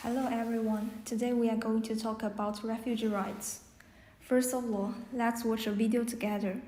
Hello everyone, today we are going to talk about refugee rights. First of all, let's watch a video together.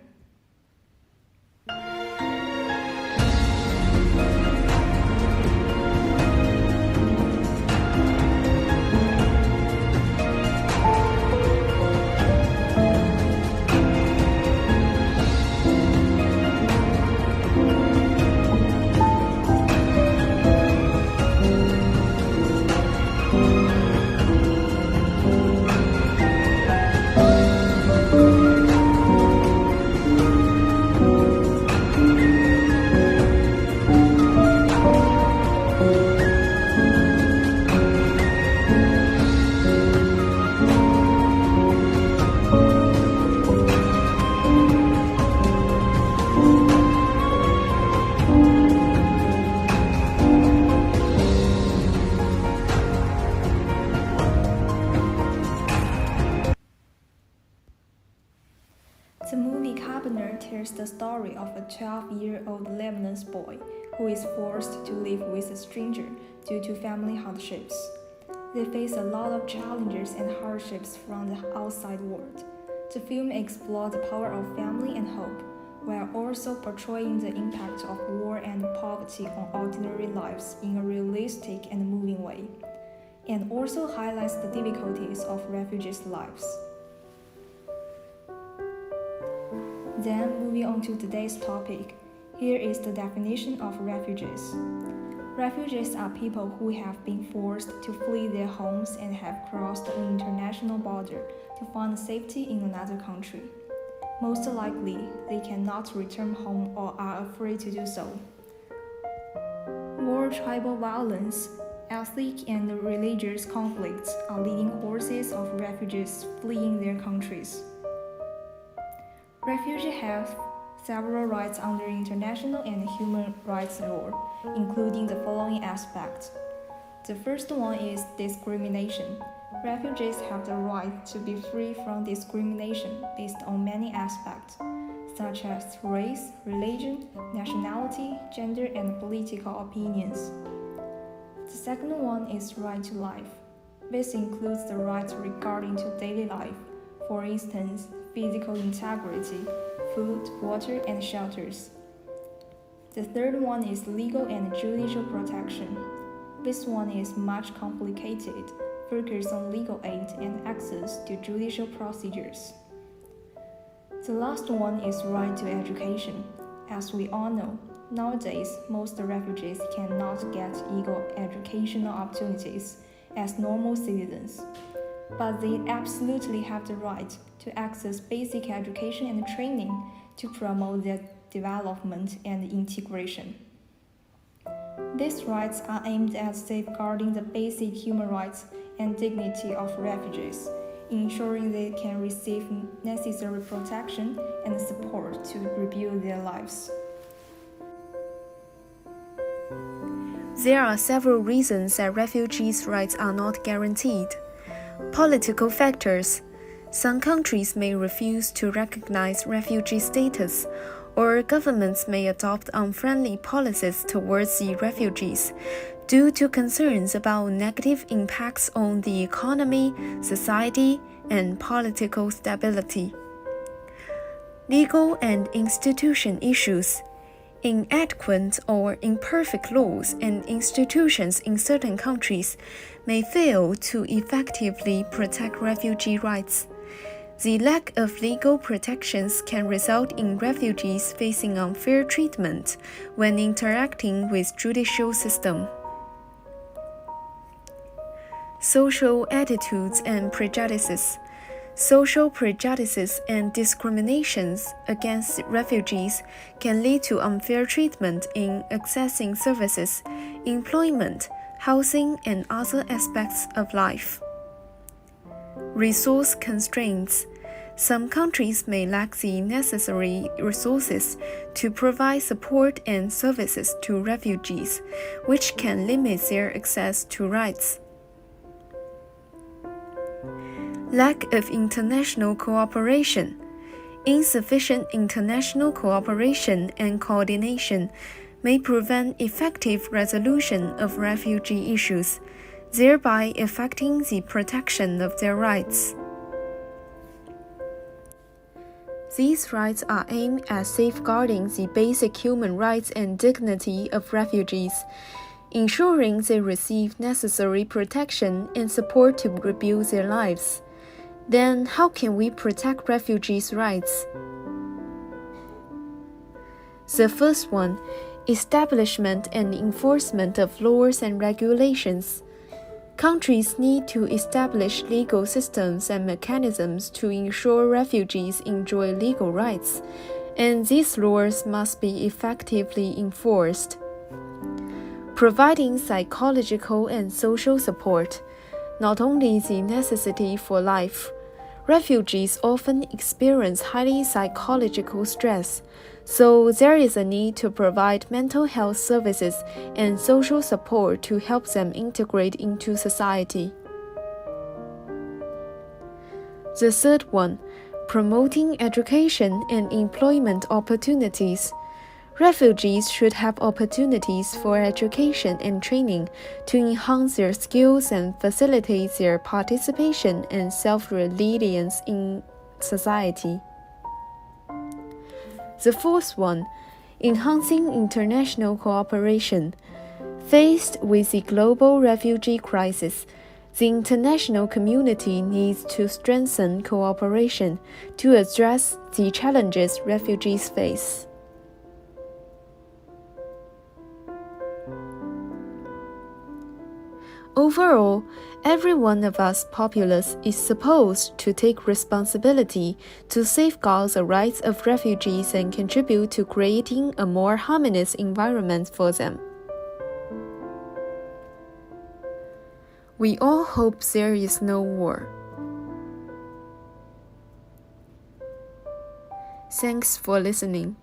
The movie Carpenter tells the story of a 12-year-old Lebanese boy who is forced to live with a stranger due to family hardships. They face a lot of challenges and hardships from the outside world. The film explores the power of family and hope, while also portraying the impact of war and poverty on ordinary lives in a realistic and moving way, and also highlights the difficulties of refugees' lives. Then, moving on to today's topic, here is the definition of refugees. Refugees are people who have been forced to flee their homes and have crossed an international border to find safety in another country. Most likely, they cannot return home or are afraid to do so. War, tribal violence, ethnic and religious conflicts are leading causes of refugees fleeing their countries. Refugees have several rights under international and human rights law, including the following aspects. The first one is discrimination. Refugees have the right to be free from discrimination based on many aspects, such as race, religion, nationality, gender, and political opinions. The second one is right to life. This includes the rights regarding to daily life, for instance, physical integrity, food, water, and shelters. The third one is legal and judicial protection. This one is much complicated, focused on legal aid and access to judicial procedures. The last one is right to education. As we all know, nowadays most refugees cannot get equal educational opportunities as normal citizens, but they absolutely have the right to access basic education and training to promote their development and integration. These rights are aimed at safeguarding the basic human rights and dignity of refugees, ensuring they can receive necessary protection and support to rebuild their lives. There are several reasons that refugees' rights are not guaranteed. Political factors. Some countries may refuse to recognize refugee status, or governments may adopt unfriendly policies towards the refugees due to concerns about negative impacts on the economy, society, and political stability. Legal and institution issues. Inadequate or imperfect laws and institutions in certain countries may fail to effectively protect refugee rights. The lack of legal protections can result in refugees facing unfair treatment when interacting with judicial system. Social attitudes and prejudices. Social prejudices and discriminations against refugees can lead to unfair treatment in accessing services, employment, housing, and other aspects of life. Resource constraints. Some countries may lack the necessary resources to provide support and services to refugees, which can limit their access to rights. Lack of international cooperation. Insufficient international cooperation and coordination may prevent effective resolution of refugee issues. thereby affecting the protection of their rights. These rights are aimed at safeguarding the basic human rights and dignity of refugees, ensuring they receive necessary protection and support to rebuild their lives. Then, how can we protect refugees' rights? The first one, establishment and enforcement of laws and regulations. Countries need to establish legal systems and mechanisms to ensure refugees enjoy legal rights, and these laws must be effectively enforced. Providing psychological and social support, not only the necessity for life. Refugees often experience highly psychological stress, so there is a need to provide mental health services and social support to help them integrate into society. The third one, promoting education and employment opportunities. Refugees should have opportunities for education and training to enhance their skills and facilitate their participation and self-reliance in society. The fourth one, enhancing international cooperation. Faced with the global refugee crisis, the international community needs to strengthen cooperation to address the challenges refugees face. Overall, every one of us populace is supposed to take responsibility to safeguard the rights of refugees and contribute to creating a more harmonious environment for them. We all hope there is no war. Thanks for listening.